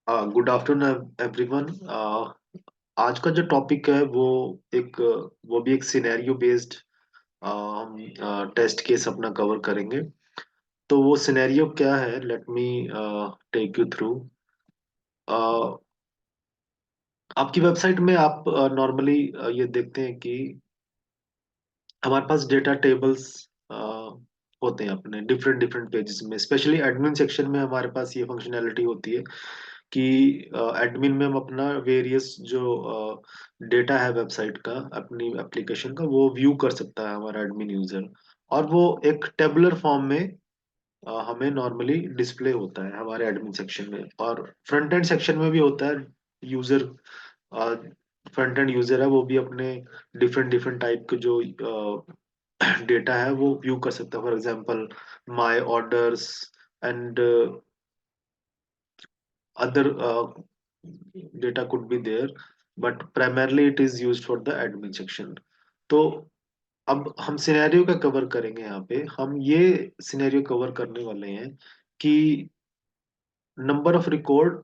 Good afternoon everyone. आज का जो टॉपिक है वो भी एक सिनेरियो बेस्ड हम टेस्ट केस अपना कवर करेंगे। तो वो सिनेरियो क्या है, let me take you through. आपकी वेबसाइट में आप नॉर्मली ये देखते हैं कि हमारे पास डेटा टेबल्स होते हैं अपने डिफरेंट डिफरेंट पेजेस में। स्पेशली एडमिन सेक्शन में हमारे पास ये फंक्शनैलिटी होती है कि एडमिन में हम अपना वेरियस जो डेटा है वेबसाइट का, अपनी एप्लीकेशन का, वो व्यू कर सकता है हमारा एडमिन यूजर। और वो एक टेबुलर फॉर्म में हमें नॉर्मली डिस्प्ले होता है हमारे एडमिन सेक्शन में। और फ्रंट एंड सेक्शन में भी होता है। यूजर फ्रंट एंड यूजर है, वो भी अपने डिफरेंट डिफरेंट टाइप के जो डेटा है वो व्यू कर सकता है। For example my orders and other data could be there, but primarily it is used for the admin section. तो अब हम सिनेरियो का कवर करेंगे। यहाँ पे हम ये सिनेरियो कवर करने वाले हैं कि नंबर ऑफ रिकॉर्ड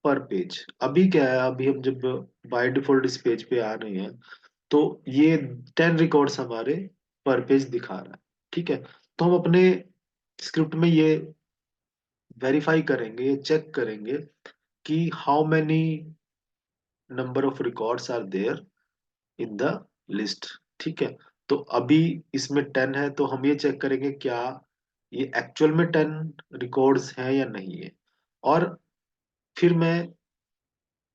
पर पेज। अभी क्या है, अभी हम जब बाय डिफॉल्ट इस पेज पे आ रहे हैं तो ये 10 रिकॉर्ड्स हमारे पर पेज दिखा रहा है। ठीक है। तो हम अपने स्क्रिप्ट में ये वेरीफाई करेंगे, ये चेक करेंगे कि how many number of records are there in the list. ठीक है। तो अभी इसमें 10 है, तो हम ये चेक करेंगे क्या ये एक्चुअल में 10 रिकॉर्ड्स हैं या नहीं है। और फिर मैं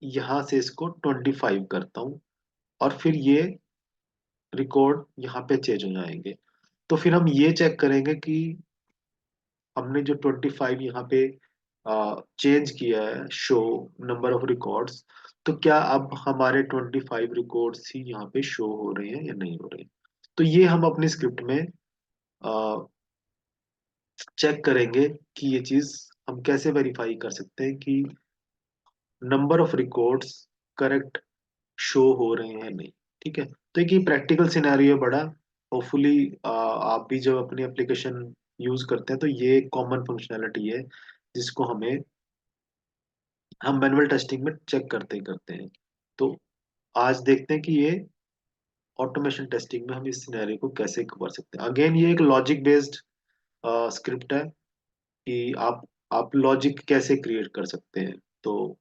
यहाँ से इसको 25 करता हूँ, और फिर ये रिकॉर्ड यहाँ पे चेंज हो जाएंगे। तो फिर हम ये चेक करेंगे कि हमने जो 25 यहाँ पे चेंज किया है, शो नंबर ऑफ रिकॉर्ड्स, तो क्या अब हमारे 25 रिकॉर्ड्स ही यहाँ पे शो हो रहे हैं या नहीं हो रहे हैं। तो ये हम अपनी स्क्रिप्ट में चेक करेंगे कि ये चीज हम कैसे वेरीफाई कर सकते हैं कि number of records correct show हो रहे हैं नहीं। ठीक है। तो एक ये प्रैक्टिकल सिनेरियो है बड़ा। होपफुली आप भी जब अपनी एप्लीकेशन यूज करते हैं तो ये एक कॉमन फंक्शनैलिटी है जिसको हम मैनुअल टेस्टिंग में चेक करते ही करते हैं। तो आज देखते हैं कि ये ऑटोमेशन टेस्टिंग में हम इस सिनेरियो को कैसे कर सकते हैं। अगेन ये एक लॉजिक बेस्ड स्क्रिप्ट है कि आप लॉजिक कैसे क्रिएट कर सकते हैं। तो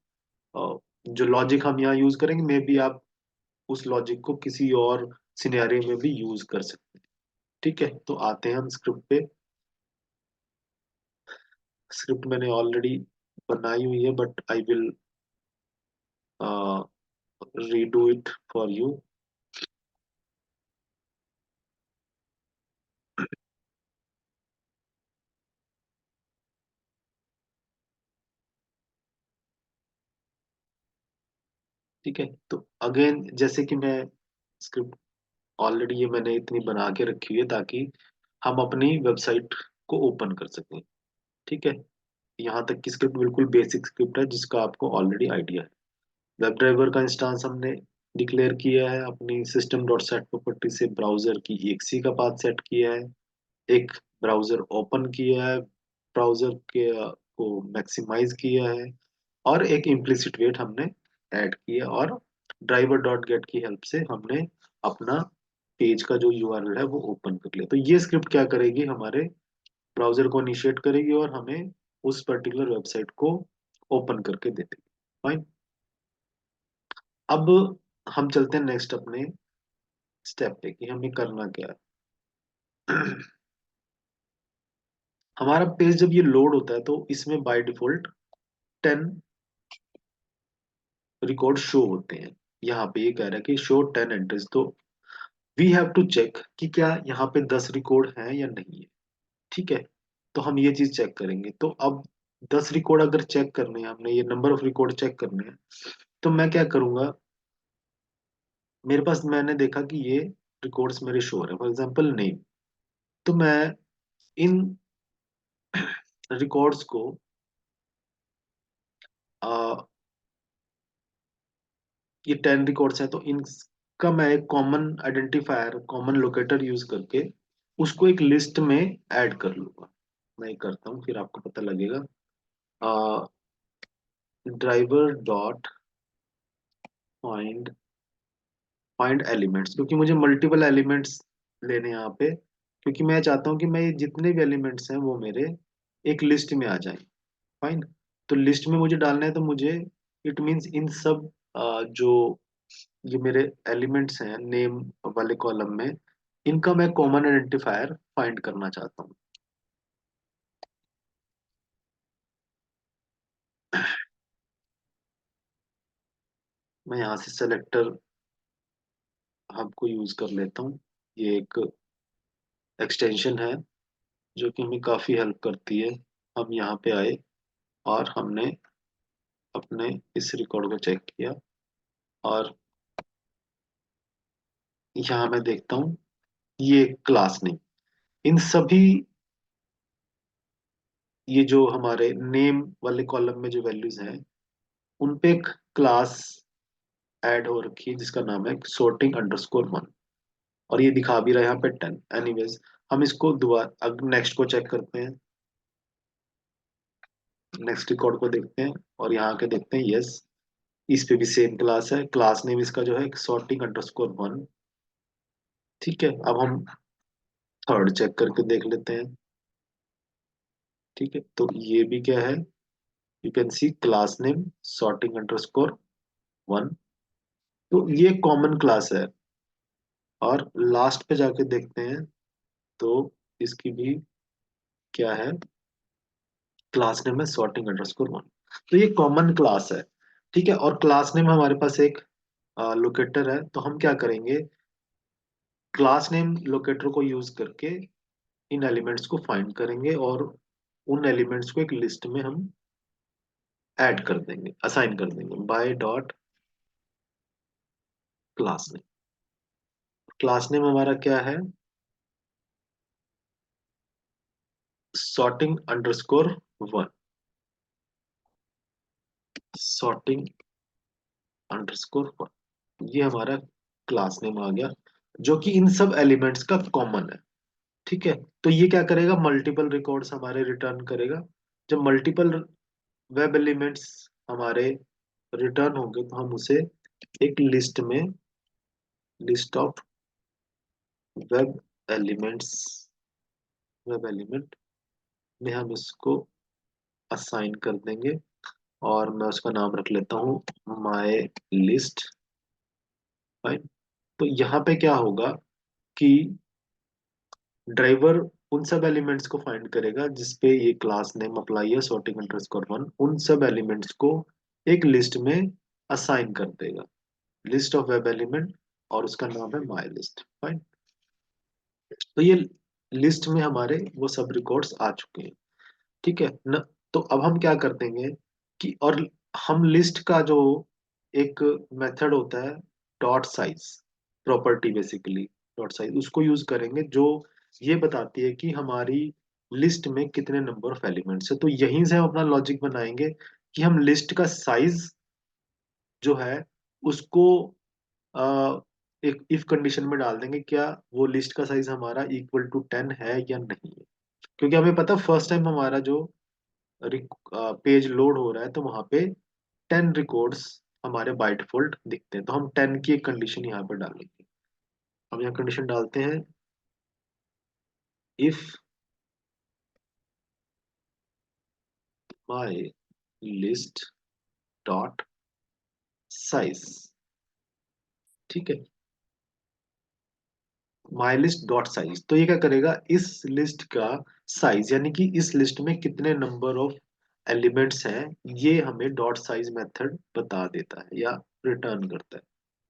अ, जो लॉजिक हम यहाँ यूज करेंगे, मे बी आप उस लॉजिक को किसी और सिनेरियो में भी यूज कर सकते हैं। ठीक है। तो आते हैं हम स्क्रिप्ट पे। स्क्रिप्ट मैंने ऑलरेडी बनाई हुई है, but I will redo it for you. ठीक है। तो अगेन जैसे कि मैं स्क्रिप्ट ऑलरेडी ये मैंने इतनी बना के रखी हुई है ताकि हम अपनी वेबसाइट को ओपन कर सकें। ठीक है। यहाँ तक की स्क्रिप्ट बिल्कुल बेसिक स्क्रिप्ट है जिसका आपको ऑलरेडी आइडिया है। वेब ड्राइवर का इंस्टांस हमने डिक्लेयर किया है, अपनी सिस्टम डॉट सेट प्रॉपर्टी से ब्राउजर की एक्सी का पाथ सेट किया है, एक ब्राउजर ओपन किया है, ब्राउजर के को मैक्सिमाइज किया है, और एक इम्प्लिसिट वेट हमने ऐड किया, और ड्राइवर डॉट गेट की हेल्प से हमने अपना पेज का जो यूआरएल है वो ओपन कर लिया। तो ये स्क्रिप्ट क्या करेगी, हमारे ब्राउजर को इनिशिएट करेगी और हमें उस पर्टिकुलर वेबसाइट को ओपन करके दे देगी। फाइन। अब हम चलते हैं नेक्स्ट अपने स्टेप पे कि हमें करना क्या है। हमारा पेज जब ये लोड होता है तो इसमें बाय डिफॉल्ट 10 रिकॉर्ड शो होते हैं। यहाँ पे ये कह रहा है कि शो 10 एंट्रीज। तो वी हैव टू चेक कि क्या यहाँ पे 10 रिकॉर्ड हैं या नहीं है। ठीक है। तो हम ये चीज चेक करेंगे। तो अब 10 रिकॉर्ड अगर चेक करने हैं, हमने ये नंबर ऑफ रिकॉर्ड चेक करने हैं, तो मैं क्या करूंगा, मेरे पास मैंने देखा कि ये रिकॉर्ड्स मेरे शो हो रहे हैं, फॉर एग्जाम्पल नेम। तो मैं इन रिकॉर्ड्स को ये 10 रिकॉर्ड्स हैं तो इनका मैं एक common identifier, common locator use करके उसको एक लिस्ट में ऐड कर लूंगा। मैं ये करता हूँ, फिर आपको पता लगेगा। Driver dot find find elements, क्योंकि मुझे मल्टीपल एलिमेंट्स लेने हैं यहाँ पे, क्योंकि मैं चाहता हूँ कि मैं ये जितने भी एलिमेंट्स हैं वो मेरे एक लिस्ट में आ जाएं। फाइन। तो लिस्ट में मुझे डालना है, तो मुझे इट मीन्स इन सब जो ये मेरे एलिमेंट्स हैं नेम वाले कॉलम में, इनका मैं कॉमन आइडेंटिफायर फाइंड करना चाहता हूँ। मैं यहाँ से सेलेक्टर हब को यूज कर लेता हूँ। ये एक एक्सटेंशन है जो कि हमें काफी हेल्प करती है। हम यहाँ पे आए और हमने अपने इस रिकॉर्ड को चेक किया, और यहाँ मैं देखता हूँ ये क्लास नेम, इन सभी ये जो हमारे नेम वाले कॉलम में जो वैल्यूज हैं उन पे एक क्लास ऐड हो रखी है जिसका नाम है sorting अंडरस्कोर वन, और ये दिखा भी रहा है यहाँ पे 10। एनीवेज, हम इसको दोबारा अब नेक्स्ट को चेक करते हैं, नेक्स्ट रिकॉर्ड को देखते हैं और यहाँ के देखते हैं, यस इस पे भी सेम क्लास है, क्लास नेम इसका जो है sorting अंडरस्कोर वन। ठीक है, अब हम थर्ड चेक करके देख लेते हैं। ठीक है, तो ये भी क्या है, you can C class name sorting underscore one. तो ये कॉमन क्लास है। और लास्ट पे जाके देखते हैं, तो इसकी भी क्या है, क्लास नेम है sorting अंडरस्कोर वन। तो ये कॉमन क्लास है। ठीक है, और क्लास नेम हमारे पास एक लोकेटर है, तो हम क्या करेंगे, क्लास नेम लोकेटर को यूज करके इन एलिमेंट्स को फाइंड करेंगे और उन एलिमेंट्स को एक लिस्ट में हम ऐड कर देंगे, असाइन कर देंगे by dot class name. Class name हमारा क्या है, sorting underscore one, sorting underscore one, ये हमारा क्लास नेम आ गया जो कि इन सब एलिमेंट्स का कॉमन है। ठीक है, तो ये क्या करेगा, मल्टीपल रिकॉर्ड्स हमारे रिटर्न करेगा। जब मल्टीपल वेब एलिमेंट्स हमारे रिटर्न होंगे तो हम उसे एक लिस्ट में, list of web elements, web element में हम इसको असाइन कर देंगे, और मैं उसका नाम रख लेता हूँ माय लिस्ट। फाइन। तो यहाँ पे क्या होगा कि ड्राइवर उन सब एलिमेंट्स को फाइंड करेगा जिसपे ये क्लास नेम अप्लाई है sorting अंडरस्कोर वन, उन सब एलिमेंट्स को एक लिस्ट में असाइन कर देगा, लिस्ट ऑफ वेब एलिमेंट, और उसका नाम है माय लिस्ट। फाइन। तो ये लिस्ट में हमारे वो सब रिकॉर्ड्स आ चुके हैं। ठीक है न। तो अब हम क्या कर देंगे कि, और हम लिस्ट का जो एक मेथड होता है dot size property, basically dot size उसको यूज करेंगे, जो ये बताती है कि हमारी लिस्ट में कितने नंबर ऑफ एलिमेंट्स है। तो यहीं से हम अपना लॉजिक बनाएंगे कि हम लिस्ट का साइज जो है उसको अ, एक इफ कंडीशन में डाल देंगे, क्या वो लिस्ट का साइज हमारा इक्वल टू 10 है या नहीं है। क्योंकि हमें पता फर्स्ट टाइम हमारा जो पेज लोड हो रहा है तो वहां पे 10 रिकॉर्ड्स हमारे बाय डिफॉल्ट दिखते हैं, तो हम 10 की एक कंडीशन यहाँ पे डालेंगे। हम यहाँ कंडीशन डालते हैं, if my list dot size. ठीक है, माई लिस्ट डॉट साइज, तो ये क्या करेगा, इस लिस्ट का साइज यानी कि इस लिस्ट में कितने नंबर ऑफ एलिमेंट्स हैं ये हमें डॉट साइज मेथड बता देता है या रिटर्न करता है।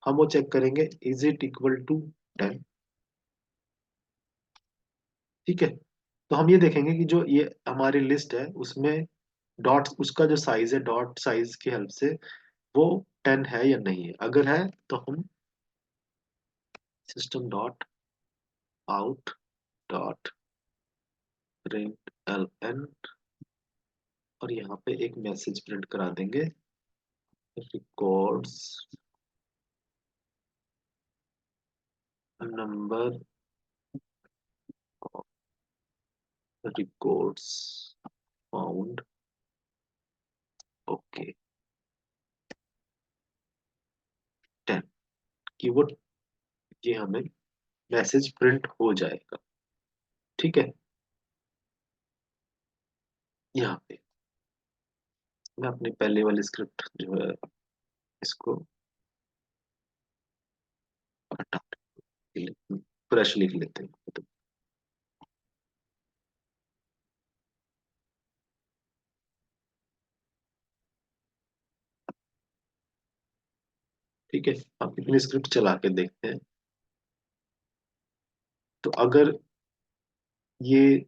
हम वो चेक करेंगे, इज इट इक्वल टू 10। ठीक है, तो हम ये देखेंगे कि जो ये हमारी लिस्ट है उसमें डॉट, उसका जो साइज है डॉट साइज की हेल्प से वो 10 है या नहीं है। अगर है तो हम system dot out dot print L N, और यहाँ पे एक मैसेज प्रिंट करा देंगे, records number records found. Okay. कि वो ये हमें मैसेज प्रिंट हो जाएगा। ठीक है। यहाँ पे मैं अपनी पहले वाली स्क्रिप्ट जो है इसको हटा के फ्रेश लिख लेते हैं। तो ठीक है, आप अपनी स्क्रिप्ट चला के देखते हैं। तो अगर ये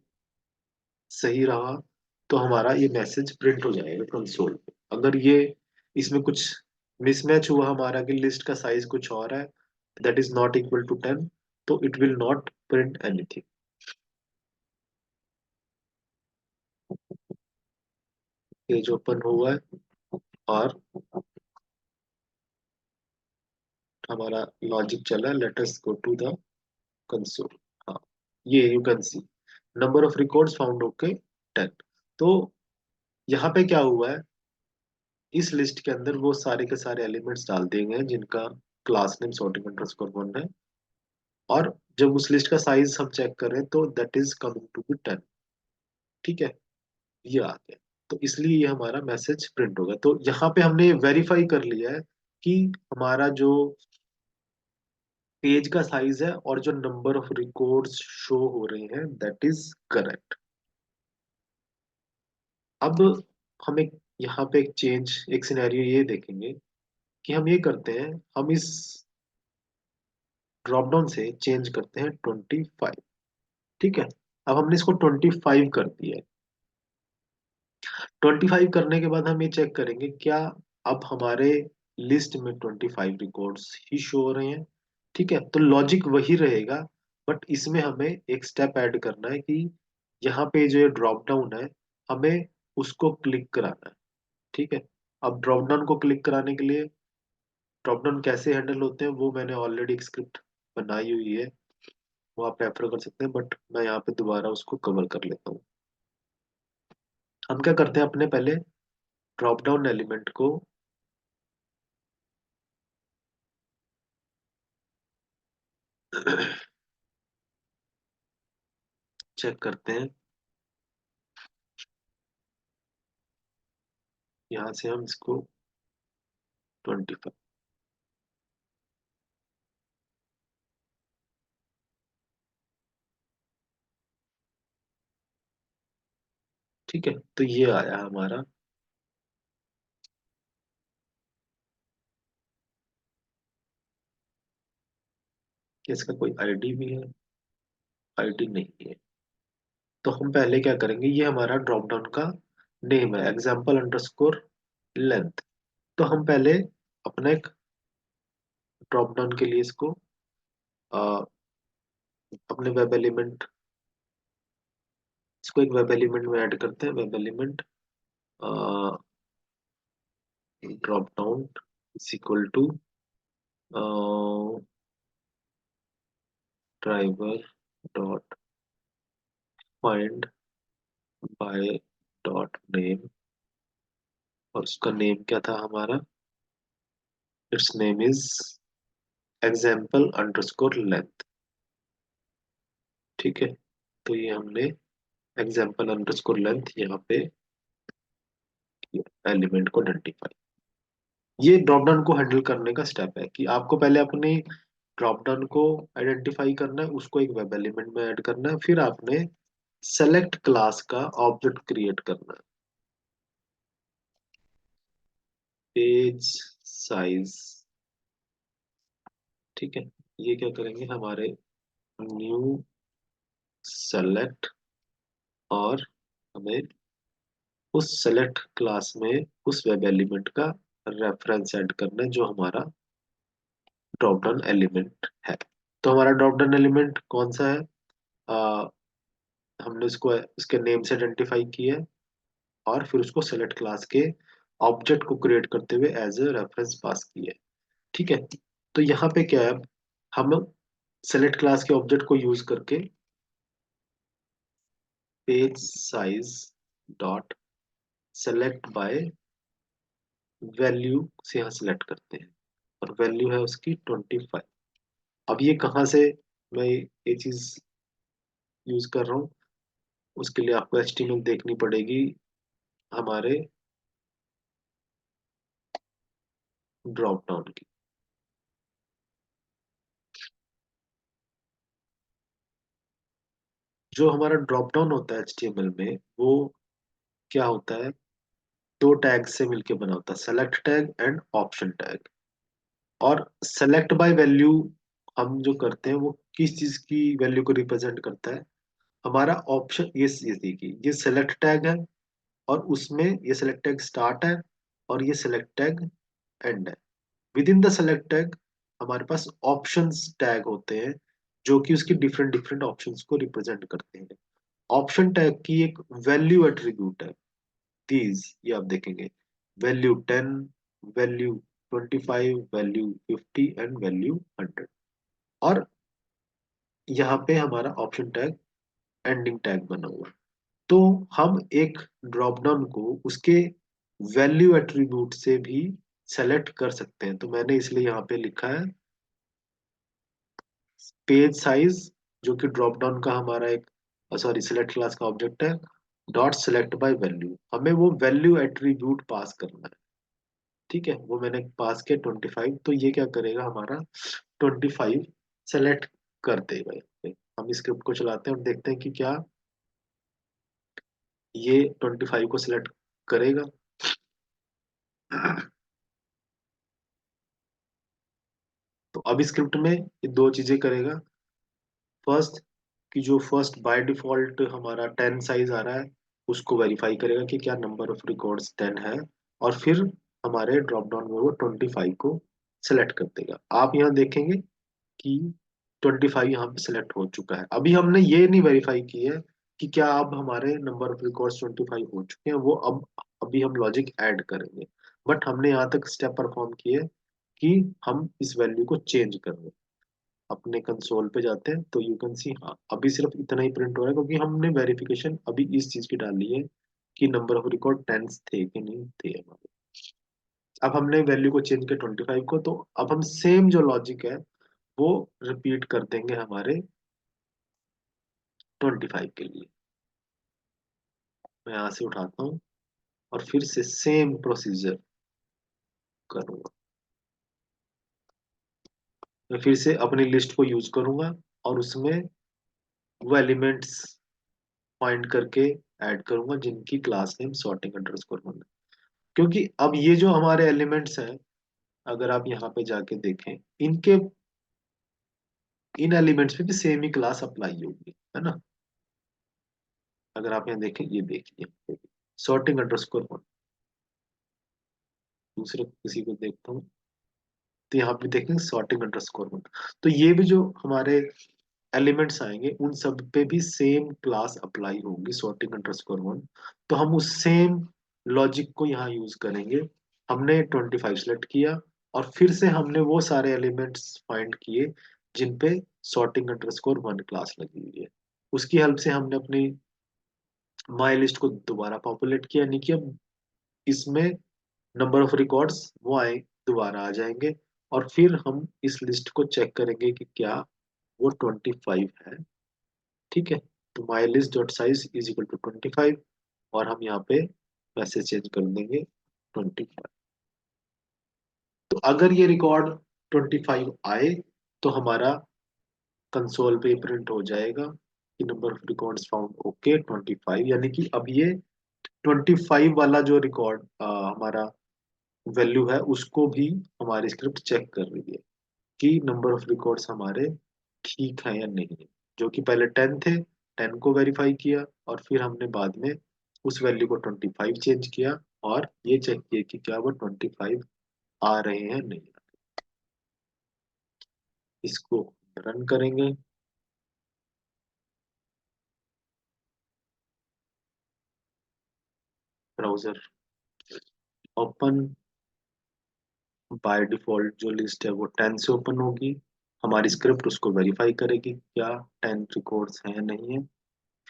सही रहा तो हमारा ये मैसेज प्रिंट हो जाएगा कंसोल पे। अगर ये इसमें कुछ मिसमैच हुआ हमारा कि लिस्ट का साइज कुछ और है, that is not equal to 10, तो it will not print anything. Page open हुआ है और हमारा लॉजिक चला, let us go to the console. हाँ, ये you can see number of records found, okay 10। तो यहाँ पे क्या हुआ है, इस लिस्ट के अंदर वो सारे के सारे एलिमेंट्स डाल दिए गए हैं जिनका क्लास नेम sorting अंडरस्कोर 1 है। और जब उस लिस्ट का साइज हम चेक करें तो that is coming to be 10। ठीक है, ये आ गया। तो इसलिए ये हमारा मैसेज प्रिंट होगा। तो यहाँ पे हमने वेरीफाई कर लिया है कि हमारा जो पेज का साइज है और जो नंबर ऑफ रिकॉर्ड्स शो हो रहे हैं दैट इज करेक्ट। अब हम एक यहाँ पे एक चेंज, एक सिनेरियो ये देखेंगे कि हम ये करते हैं, हम इस ड्रॉप डाउन से चेंज करते हैं 25। ठीक है, अब हमने इसको 25 कर दिया है। 25 करने के बाद हम ये चेक करेंगे क्या अब हमारे लिस्ट में 25 रिकॉर्ड्स ही शो हो रहे हैं। ठीक है, तो लॉजिक वही रहेगा, बट इसमें हमें एक स्टेप ऐड करना है कि यहाँ पे जो ड्रॉप डाउन है हमें उसको क्लिक कराना है। ठीक है, अब ड्रॉप डाउन को क्लिक कराने के लिए ड्रॉप डाउन कैसे हैंडल होते हैं वो मैंने ऑलरेडी एक स्क्रिप्ट बनाई हुई है, वो आप रेफर कर सकते हैं, बट मैं यहाँ पे दोबारा उसको कवर कर लेता हूँ। हम क्या करते हैं, अपने पहले ड्रॉप डाउन एलिमेंट को चेक करते हैं। यहाँ से हम इसको 25। ठीक है, तो ये आया हमारा। क्या इसका कोई आईडी भी है? आईडी नहीं है। तो हम पहले क्या करेंगे, ये हमारा ड्रॉप डाउन का नेम है, एग्जाम्पल अंडरस्कोर लेंथ। तो हम पहले अपने एक ड्रॉप डाउन के लिए इसको अ, अपने वेब एलिमेंट, इसको एक वेब एलिमेंट में ऐड करते हैं। Web element drop down is equal to driver dot find by dot name. और उसका नेम क्या था हमारा, its name is example underscore length. ठीक है, तो ये हमने एग्जाम्पल अंडरस्कोर लेंथ यहाँ पे एलिमेंट को आइडेंटिफाई। ये ड्रॉप डाउन को हैंडल करने का स्टेप है कि आपको पहले अपनी ड्रॉप डाउन को आइडेंटिफाई करना है, उसको एक वेब एलिमेंट में ऐड करना है, फिर आपने सेलेक्ट क्लास का ऑब्जेक्ट क्रिएट करना है। Page size. ठीक है, ये क्या करेंगे, हमारे न्यू सेलेक्ट, और हमें उस सेलेक्ट क्लास में उस वेब एलिमेंट का रेफरेंस ऐड करना है जो हमारा ड्रॉप डाउन एलिमेंट है। तो हमारा ड्रॉप डाउन एलिमेंट कौन सा है, आ, हमने उसको उसके नेम से आइडेंटिफाई किया है और फिर उसको सेलेक्ट क्लास के ऑब्जेक्ट को क्रिएट करते हुए एज ए रेफरेंस पास किया है। ठीक है, तो यहाँ पे क्या है, हम सेलेक्ट क्लास के ऑब्जेक्ट को यूज करके page size dot select by value से यहाँ सेलेक्ट करते हैं। और वैल्यू है उसकी 25। अब ये कहाँ से मैं ये चीज यूज कर रहा हूँ, उसके लिए आपको एचटीएमएल देखनी पड़ेगी हमारे ड्रॉप डाउन की। जो हमारा ड्रॉप डाउन होता है एचटीएमएल में, वो क्या होता है, दो टैग से मिलके बना होता है, select tag and option tag. और सेलेक्ट बाय वैल्यू हम जो करते हैं वो किस चीज की वैल्यू को रिप्रेजेंट करता है, हमारा ऑप्शन, ये देखिए ये सेलेक्ट टैग है, और उसमें ये सेलेक्ट टैग स्टार्ट है, और ये सेलेक्ट टैग एंड है। With in the select tag हमारे पास ऑप्शंस टैग होते हैं, जो कि उसकी डिफरेंट डिफरेंट ऑप्शंस को रिप्रेजेंट करते हैं। ऑप्शन टैग की एक वैल्यू एट्रीब्यूट है, दीज, ये आप देखेंगे, value 10, value 25, value 50 and value 100। और यहाँ पे हमारा ऑप्शन टैग एंडिंग टैग बना हुआ है। तो हम एक ड्रॉप डाउन को उसके वैल्यू एट्रीब्यूट से भी सेलेक्ट कर सकते हैं। तो मैंने इसलिए यहाँ पे लिखा है पेज साइज, जो कि ड्रॉप डाउन का हमारा एक, सॉरी, सिलेक्ट क्लास का ऑब्जेक्ट है, डॉट सेलेक्ट बाय वैल्यू, हमें वो वैल्यू एट्रीब्यूट पास करना है। ठीक है, वो मैंने पास किया 25, तो ये क्या करेगा, हमारा 25 सेलेक्ट कर देगा यहाँ पे। हम इस स्क्रिप्ट को चलाते हैं और देखते हैं कि क्या ये 25 को सिलेक्ट करेगा। तो अब स्क्रिप्ट में ये दो चीजें करेगा। फर्स्ट, कि जो फर्स्ट बाय डिफॉल्ट हमारा 10 साइज आ रहा है, उसको वेरीफाई करेगा कि क्या नंबर ऑफ रिकॉर्ड्स 10 है, और फिर हमारे ड्रॉप डाउन में वो 25 को सिलेक्ट कर देगा। आप यहाँ देखेंगे कि 25 यहाँ पे सिलेक्ट हो चुका है। अभी हमने ये नहीं वेरीफाई की है कि क्या अब हमारे नंबर ऑफ रिकॉर्ड्स 25 हो चुके हैं, वो अब अभी हम लॉजिक ऐड करेंगे। बट हमने यहाँ तक स्टेप परफॉर्म किए कि हम इस वैल्यू को चेंज कर रहे हैं। अपने कंसोल पे जाते हैं तो यू कैन सी, हाँ अभी सिर्फ इतना ही प्रिंट हो रहा है, क्योंकि हमने वेरिफिकेशन अभी इस चीज की डाली है कि नंबर ऑफ रिकॉर्ड टेंस थे कि नहीं थे हमारे। अब हमने वैल्यू को चेंज किया 25 को, तो अब हम सेम जो लॉजिक है वो रिपीट कर देंगे हमारे 25 के लिए। मैं यहाँ से उठाता हूँ और फिर से सेम प्रोसीजर करूंगा। मैं फिर से अपनी लिस्ट को यूज करूंगा और उसमें वो एलिमेंट्स फाइंड करके ऐड करूंगा जिनकी क्लास नेम सॉर्टिंग अंडरस्कोर होना। क्योंकि अब ये जो हमारे एलिमेंट्स हैं, अगर आप यहाँ पे जाके देखें, इनके इन एलिमेंट्स पे भी सेम ही क्लास अप्लाई होगी, है ना। अगर आप यहाँ देखें, ये देखिए सॉर्टिंग अंडरस्कोर वन, दूसरे किसी को देखता हूँ, तो यहाँ पे देखेंगे सॉर्टिंग अंडरस्कोर वन। तो ये भी जो हमारे एलिमेंट्स आएंगे उन सब पे भी सेम क्लास अप्लाई होगी, सॉर्टिंग अंडरस्कोर वन। तो हम उस सेम लॉजिक को यहाँ यूज करेंगे। हमने 25 सेलेक्ट किया, और फिर से हमने वो सारे एलिमेंट्स फाइंड किए जिन पे सॉर्टिंग अंडरस्कोर वन क्लास लगी हुई है। उसकी हेल्प से हमने अपनी माई लिस्ट को दोबारा पॉपुलेट किया, यानी कि अब इसमें नंबर ऑफ रिकॉर्ड्स वो आए, दोबारा आ जाएंगे। और फिर हम इस लिस्ट को चेक करेंगे कि क्या वो 25 है। ठीक है, तो my list dot size is equal to 25, और हम यहाँ पे मैसेज चेंज कर देंगे 25। तो अगर ये रिकॉर्ड 25 आए, तो हमारा कंसोल पे प्रिंट हो जाएगा कि number of records found okay 25, यानी कि अब ये 25 वाला जो रिकॉर्ड हमारा वैल्यू है उसको भी हमारी स्क्रिप्ट चेक कर रही है कि नंबर ऑफ रिकॉर्ड्स हमारे ठीक है या नहीं। जो कि पहले 10 थे, 10 को वेरीफाई किया, और फिर हमने बाद में उस वैल्यू को 25 चेंज किया, और ये चेक किया कि क्या वो 25 आ रहे हैं नहीं। इसको रन करेंगे। ब्राउजर ओपन, बाय डिफॉल्ट जो लिस्ट है वो 10 से ओपन होगी। हमारी स्क्रिप्ट उसको वेरीफाई करेगी क्या 10 रिकॉर्ड्स हैं या नहीं है।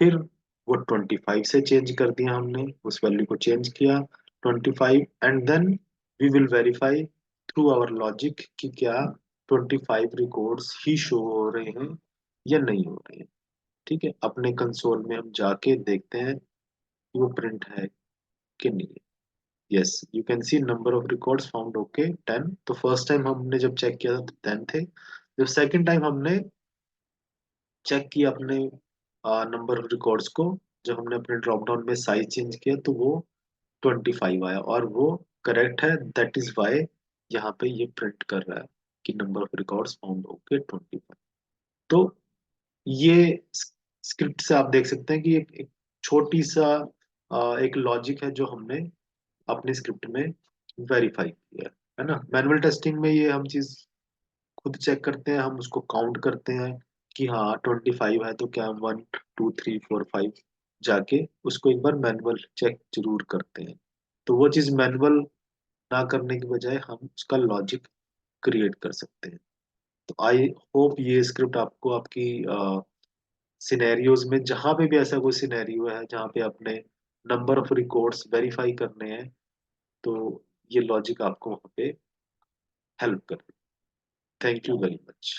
फिर वो 25 से चेंज कर दिया, हमने उस वैल्यू को चेंज किया 25, and then we will verify through our logic कि क्या 25 रिकॉर्ड्स ही शो हो रहे हैं या नहीं हो रहे हैं। ठीक है, अपने कंसोल में हम जाके देखते हैं कि वो प्रिंट है कि नहीं है। Yes, you can see number of records found, okay 10। तो फर्स्ट टाइम हमने जब चेक किया था तो 10 थे। जब सेकंड टाइम हमने चेक किया अपने नंबर ऑफ रिकॉर्ड्स को, जब हमने अपने ड्रॉप डाउन में साइज चेंज किया तो वो 25 आया, और वो करेक्ट है। दैट इज वाई यहाँ पे ये प्रिंट कर रहा है कि number of records found okay 25। तो ये स्क्रिप्ट से आप देख सकते हैं कि एक छोटी सा एक लॉजिक है जो हमने अपनी स्क्रिप्ट में वेरीफाई किया है ना। मैनुअल टेस्टिंग में ये हम चीज खुद चेक करते हैं, हम उसको काउंट करते हैं कि हाँ 25 है तो क्या 1 2 3 4 5 जाके उसको एक बार मैनुअल चेक जरूर करते हैं। तो वो चीज मैनुअल ना करने की बजाय हम उसका लॉजिक क्रिएट कर सकते हैं। तो आई होप ये स्क्रिप्ट आपको आपकी सिनेरियोज में, जहां पे भी ऐसा कोई सिनेरियो है जहां पे अपने नंबर ऑफ रिकॉर्ड्स वेरीफाई करने हैं, तो ये लॉजिक आपको वहां पे हेल्प कर। Thank you very much.